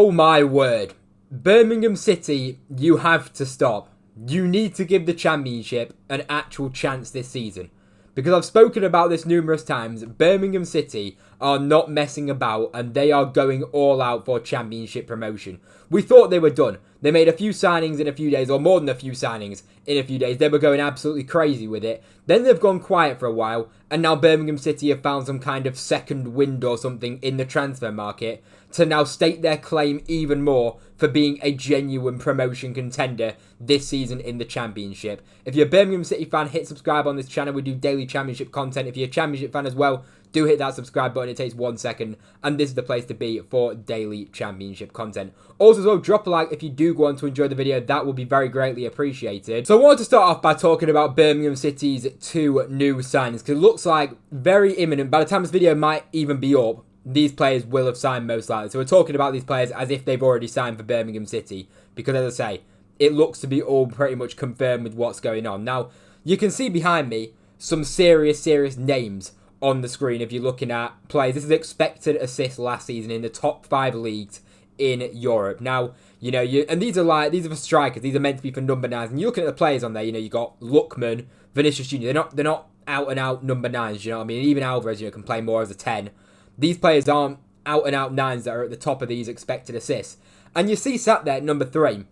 Oh my word. Birmingham City, you have to stop. You need to give the Championship an actual chance this season. Because I've spoken about this numerous times, Birmingham City are not messing about and they are going all out for Championship promotion. We thought they were done. They made a few signings in a few days, or more than a few signings in a few days. They were going absolutely crazy with it. Then they've gone quiet for a while, and now Birmingham City have found some kind of second wind or something in the transfer market to now state their claim even more for being a genuine promotion contender this season in the Championship. If you're a Birmingham City fan, hit subscribe on this channel. We do daily Championship content. If you're a Championship fan as well, do hit that subscribe button. It takes 1 second, and this is the place to be for daily Championship content. Also as well, drop a like if you do go on to enjoy the video. That will be very greatly appreciated. So I wanted to start off by talking about Birmingham City's 2 new signings, because it looks like very imminent. By the time this video might even be up, these players will have signed most likely. So we're talking about these players as if they've already signed for Birmingham City, because as I say, it looks to be all pretty much confirmed with what's going on. Now, you can see behind me some serious names on the screen if you're looking at players. This is expected assists last season in the top 5 leagues in Europe. Now, you know, and these are for strikers. These are meant to be for number 9s. And you're looking at the players on there, you know, you got Lookman, Vinicius Jr. They're not out and out number 9s, you know what I mean? Even Alvarez, you know, can play more as a 10. These players aren't out and out 9s that are at the top of these expected assists. And you see sat there at number 3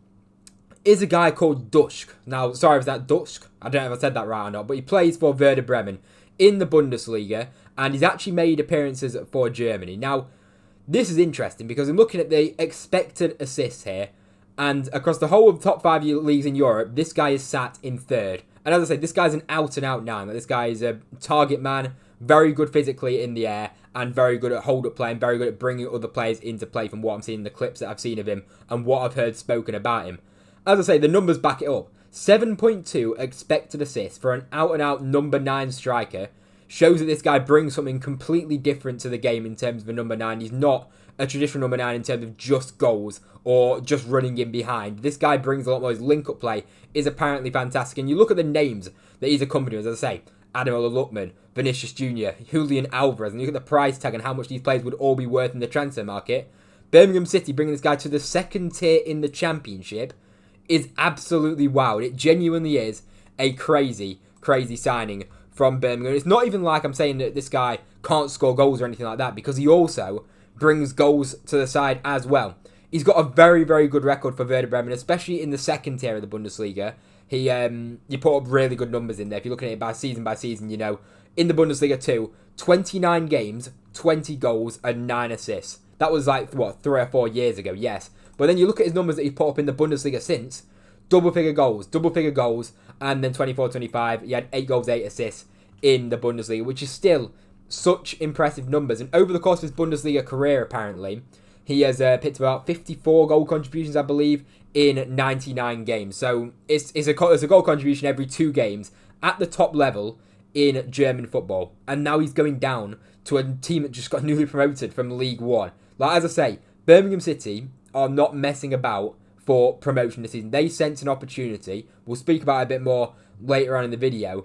is a guy called ducksch. Now, sorry if that ducksch. I don't know if I said that right or not, but he plays for Werder Bremen in the Bundesliga, and he's actually made appearances for Germany. Now, this is interesting because I'm looking at the expected assists here, and across the whole of the top 5 leagues in Europe, this guy is sat in 3rd. And as I say, this guy's an out-and-out 9. This guy is a target man, very good physically in the air, and very good at hold-up play, and very good at bringing other players into play from what I'm seeing in the clips that I've seen of him, and what I've heard spoken about him. As I say, the numbers back it up. 7.2 expected assists for an out-and-out number 9 striker shows that this guy brings something completely different to the game in terms of a number 9. He's not a traditional number 9 in terms of just goals or just running in behind. This guy brings a lot more. His link-up play is apparently fantastic. And you look at the names that he's accompanied with, as I say, Ademola Lookman, Vinicius Jr., Julian Alvarez, and you look at the price tag and how much these players would all be worth in the transfer market. Birmingham City bringing this guy to the 2nd tier in the Championship is absolutely wow. It genuinely is a crazy signing from Birmingham. It's not even like I'm saying that this guy can't score goals or anything like that, because he also brings goals to the side as well. He's got a very good record for Werder Bremen, especially in the 2nd tier of the Bundesliga. You put up really good numbers in there. If you're looking at it by season, you know, in the Bundesliga too, 29 games, 20 goals, and 9 assists. That was like, what, 3 or 4 years ago, yes. But then you look at his numbers that he's put up in the Bundesliga since, double figure goals, and then 24-25, he had 8 goals, 8 assists in the Bundesliga, which is still such impressive numbers. And over the course of his Bundesliga career, apparently, he has picked about 54 goal contributions, I believe, in 99 games. So it's a goal contribution every 2 games at the top level in German football. And now he's going down to a team that just got newly promoted from League One. Like, as I say, Birmingham City are not messing about for promotion this season. They sense an opportunity. We'll speak about it a bit more later on in the video.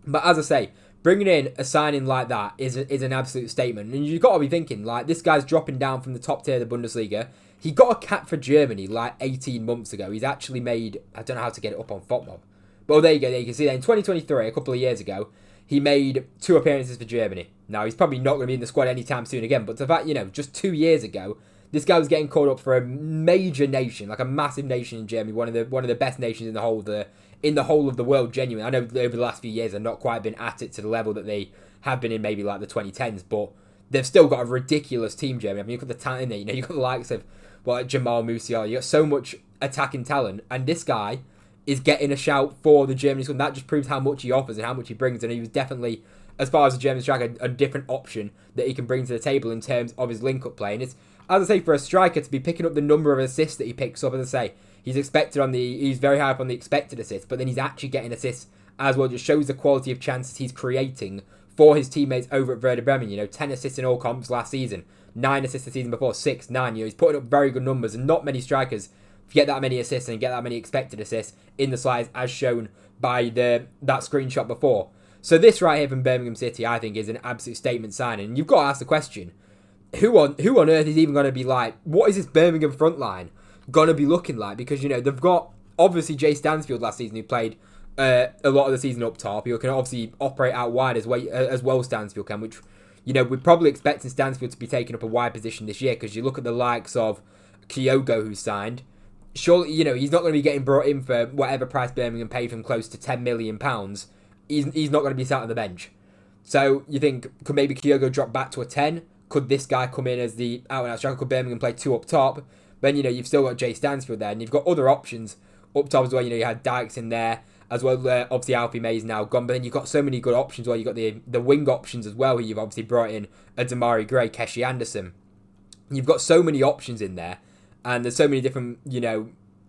But as I say, bringing in a signing like that is an absolute statement. And you've got to be thinking, like, this guy's dropping down from the top tier of the Bundesliga. He got a cap for Germany like 18 months ago. He's actually made, I don't know how to get it up on FOTMob. But there you go. There you can see that in 2023, a couple of years ago, he made 2 appearances for Germany. Now, he's probably not going to be in the squad anytime soon again. But the fact, you know, just 2 years ago, this guy was getting called up for a major nation, like a massive nation in Germany, one of the best nations in the whole of the world. Genuinely, I know over the last few years they've not quite been at it to the level that they have been in maybe like the 2010s, but they've still got a ridiculous team. Germany. I mean, you've got the talent in there. You know, you've got the likes of Jamal Musiala. You got so much attacking talent, and this guy is getting a shout for the Germany squad. That just proves how much he offers and how much he brings. And he was definitely, as far as a German striker, a different option that he can bring to the table in terms of his link-up play. And it's, as I say, for a striker to be picking up the number of assists that he picks up, as I say, he's very high up on the expected assists, but then he's actually getting assists as well. Just shows the quality of chances he's creating for his teammates over at Werder Bremen. You know, 10 assists in all comps last season, 9 assists the season before, 6, 9. You know, he's putting up very good numbers, and not many strikers get that many assists and get that many expected assists in the slides, as shown by that screenshot before. So this right here from Birmingham City, I think, is an absolute statement signing. And you've got to ask the question, who on earth is even going to be like, what is this Birmingham front line going to be looking like? Because, they've got, obviously, Jay Stansfield last season, who played a lot of the season up top. He can obviously operate out wide as well Stansfield can, which, we're probably expecting Stansfield to be taking up a wide position this year, because you look at the likes of Kyogo, who's signed. Surely, he's not going to be getting brought in for whatever price Birmingham paid him, close to £10 million. He's not going to be sat on the bench. So you think, could maybe Kyogo drop back to a 10? Could this guy come in as the out-and-out striker? Could Birmingham play 2 up top? Then, you've still got Jay Stansfield there, and you've got other options up top as well. You had Dykes in there as well. Obviously, Alfie May's now gone, but then you've got so many good options. You've got the wing options as well. You've obviously brought in a Demarai Gray, Keshi Anderson. You've got so many options in there, and there's so many different,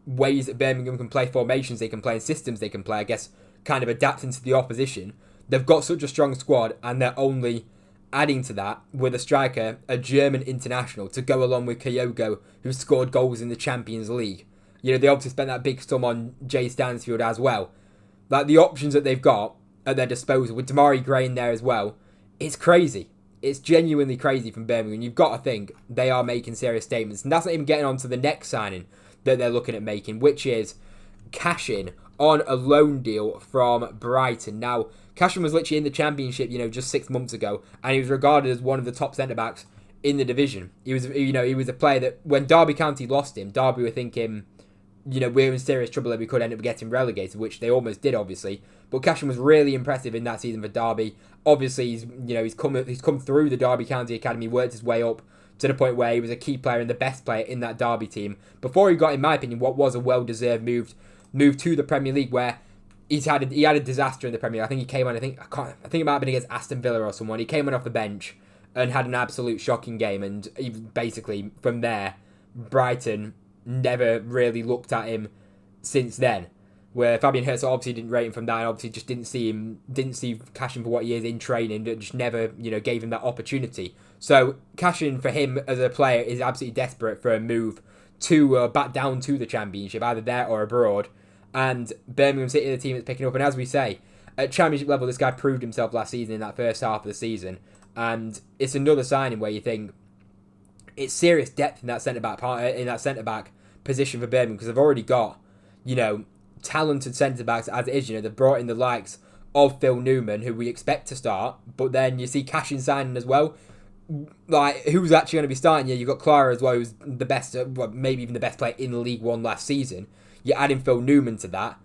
ways that Birmingham can play, formations they can play, and systems they can play, I guess, kind of adapting to the opposition. They've got such a strong squad, and they're only adding to that with a striker, a German international, to go along with Kyogo, who scored goals in the Champions League. They obviously spent that big sum on Jay Stansfield as well. Like, the options that they've got at their disposal, with Demarai Gray in there as well, it's crazy. It's genuinely crazy from Birmingham. You've got to think they are making serious statements. And that's not even getting on to the next signing that they're looking at making, which is Cashin on a loan deal from Brighton. Now, Cashin was literally in the Championship, just 6 months ago, and he was regarded as one of the top centre-backs in the division. He was a player that, when Derby County lost him, Derby were thinking, we're in serious trouble and we could end up getting relegated, which they almost did, obviously. But Cashin was really impressive in that season for Derby. Obviously, he's come through the Derby County Academy, worked his way up to the point where he was a key player and the best player in that Derby team before he got, in my opinion, what was a well-deserved move to the Premier League, where he had a disaster in the Premier League. I think he came on, I think it might have been against Aston Villa or someone. He came on off the bench and had an absolute shocking game, and basically from there, Brighton never really looked at him since then. Where Fabian Hertz obviously didn't rate him from that, and obviously just didn't see Cashin for what he is in training, that just never, gave him that opportunity. So Cashin, for him as a player, is absolutely desperate for a move to back down to the Championship, either there or abroad. And Birmingham City are the team that's picking up. And as we say, at Championship level, this guy proved himself last season in that first half of the season. And it's another signing where you think it's serious depth in that centre-back position for Birmingham, because they've already got, talented centre-backs as it is. They've brought in the likes of Phil Newman, who we expect to start. But then you see Cashin signing as well. Like, who's actually going to be starting? You've got Clara as well, who's the best, maybe even the best player in League One last season. You're adding Phil Newman to that.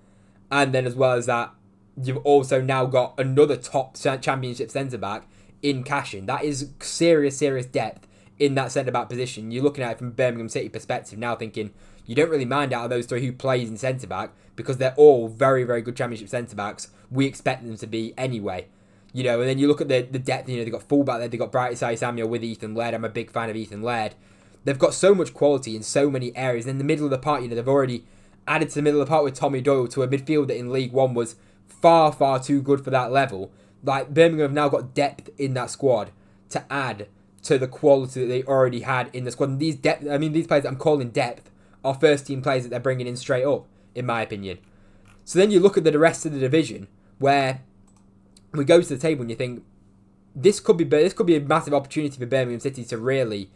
And then as well as that, you've also now got another top Championship centre-back in Cashin. That is serious depth in that centre-back position. You're looking at it from Birmingham City perspective now, thinking you don't really mind out of those three who plays in centre-back, because they're all very, very good Championship centre-backs. We expect them to be anyway. And then you look at the depth, they've got fullback there, they've got Osayi Samuel with Ethan Laird. I'm a big fan of Ethan Laird. They've got so much quality in so many areas. In the middle of the park, they've already added to the middle of the park with Tommy Doyle, to a midfield that in League One was far, far too good for that level. Like, Birmingham have now got depth in that squad to add to the quality that they already had in the squad. And these players that I'm calling depth are first team players that they're bringing in straight up, in my opinion. So then you look at the rest of the division, where we go to the table and you think this could be a massive opportunity for Birmingham City to really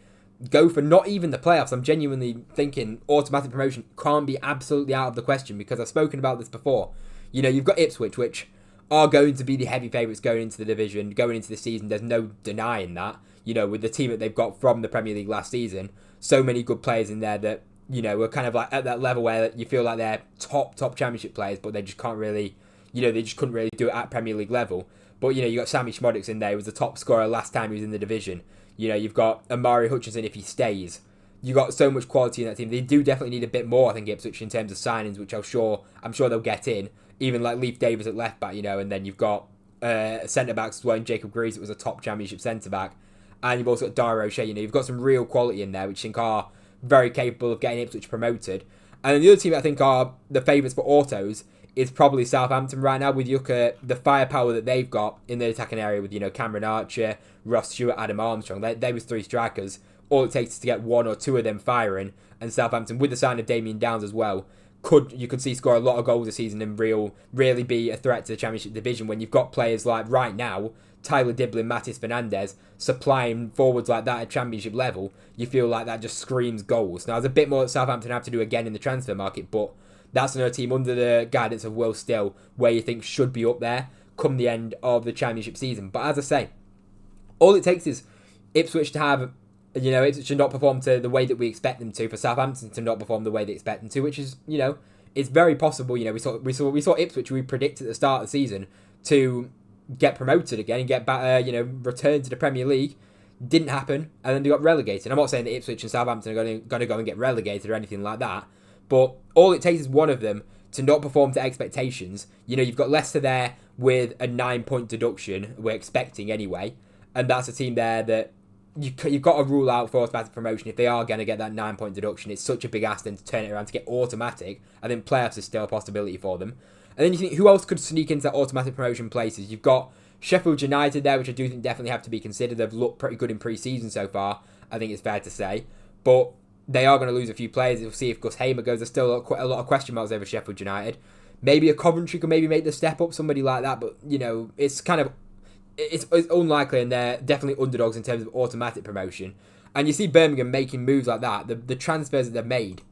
go for not even the playoffs. I'm genuinely thinking automatic promotion can't be absolutely out of the question, because I've spoken about this before. You've got Ipswich, which are going to be the heavy favourites going into the division, going into the season. There's no denying that. With the team that they've got from the Premier League last season, so many good players in there that, are kind of like at that level where you feel like they're top Championship players, but they just can't really, they just couldn't really do it at Premier League level. But, you got Sammy Schmodix in there, who was the top scorer last time he was in the division. You've got Amari Hutchinson if he stays. You've got so much quality in that team. They do definitely need a bit more, I think, Ipswich, in terms of signings, which I'm sure they'll get in. Even like Leif Davis at left back, and then you've got centre-backs as well, in Jacob Greaves, that was a top Championship centre-back. And you've also got Dara O'Shea, you've got some real quality in there, which I think are very capable of getting Ipswich promoted. And then the other team that I think are the favourites for autos is probably Southampton right now, with the firepower that they've got in the attacking area with, Cameron Archer, Ross Stewart, Adam Armstrong. They was three strikers. All it takes is to get one or two of them firing. And Southampton, with the sign of Damien Downs as well, you could see score a lot of goals this season and really be a threat to the Championship division when you've got players like right now, Tyler Diblin, Matis Fernandes, supplying forwards like that at Championship level. You feel like that just screams goals. Now, there's a bit more that Southampton have to do again in the transfer market, but that's another team under the guidance of Will Still where you think should be up there come the end of the Championship season. But as I say, all it takes is Ipswich to have, Ipswich to not perform to the way that we expect them to, for Southampton to not perform the way they expect them to, which is, it's very possible. We saw Ipswich, we predicted at the start of the season to get promoted again and get back, return to the Premier League. Didn't happen, and then they got relegated. I'm not saying that Ipswich and Southampton are going to go and get relegated or anything like that, but all it takes is one of them to not perform to expectations. You've got Leicester there with a 9-point deduction, we're expecting anyway, and that's a team there that you've got to rule out for automatic promotion if they are going to get that 9-point deduction. It's such a big ask then to turn it around to get automatic. I think playoffs is still a possibility for them. And then you think, who else could sneak into automatic promotion places? You've got Sheffield United there, which I do think definitely have to be considered. They've looked pretty good in pre-season so far, I think it's fair to say. But they are going to lose a few players. We'll see if Gus Hamer goes. There's still quite a lot of question marks over Sheffield United. Maybe a Coventry could maybe make the step up, somebody like that. But, it's kind of... It's unlikely, and they're definitely underdogs in terms of automatic promotion. And you see Birmingham making moves like that, the transfers that they've made,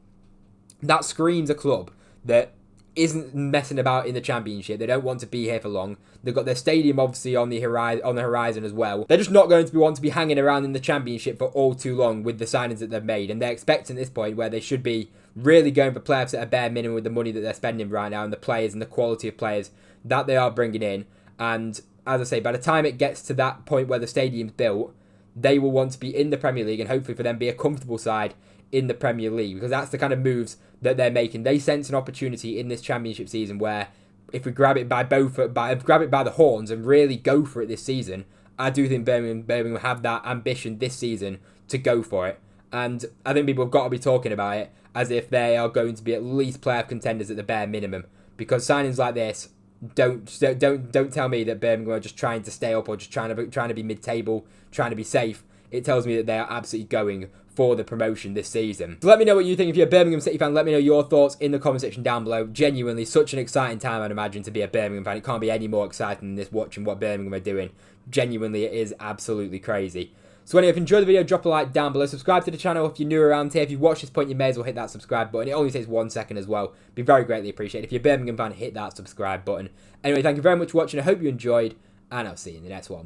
that screams a club that isn't messing about in the Championship. They don't want to be here for long. They've got their stadium obviously on the horizon as well. They're just not going to want to be hanging around in the Championship for all too long with the signings that they've made. And they're expecting this point where they should be really going for playoffs at a bare minimum with the money that they're spending right now and the players and the quality of players that they are bringing in. And as I say, by the time it gets to that point where the stadium's built, they will want to be in the Premier League and hopefully for them be a comfortable side in the Premier League, because that's the kind of moves that they're making. They sense an opportunity in this Championship season where if we grab it by the horns and really go for it this season, I do think Birmingham have that ambition this season to go for it. And I think people have got to be talking about it as if they are going to be at least playoff contenders at the bare minimum, because signings like this don't tell me that Birmingham are just trying to stay up or just trying to be mid-table, trying to be safe. It tells me that they are absolutely going for the promotion this season. So let me know what you think. If you're a Birmingham City fan, let me know your thoughts in the comment section down below. Genuinely, such an exciting time, I'd imagine, to be a Birmingham fan. It can't be any more exciting than this, watching what Birmingham are doing. Genuinely, it is absolutely crazy. So anyway, if you enjoyed the video, drop a like down below. Subscribe to the channel if you're new around here. If you've watched this point, you may as well hit that subscribe button. It only takes 1 second as well. Be very greatly appreciated. If you're a Birmingham fan, hit that subscribe button. Anyway, thank you very much for watching. I hope you enjoyed, and I'll see you in the next one.